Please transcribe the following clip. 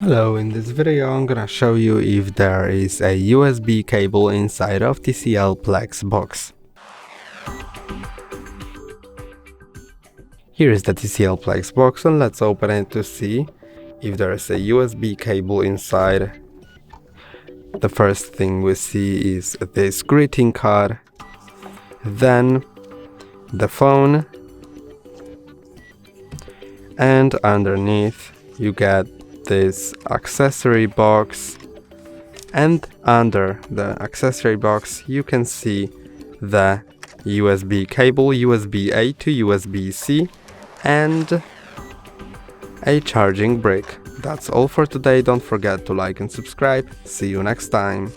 Hello, in this video I'm gonna show you if there is a USB cable inside of TCL Plex box. Here is the TCL Plex box and let's open it to see if there is a USB cable inside. The first thing we see is this greeting card, then the phone, and underneath you get this accessory box, and under the accessory box you can see the USB cable, USB-A to USB-C, and a charging brick. That's all for today. Don't forget to like and subscribe. See you next time.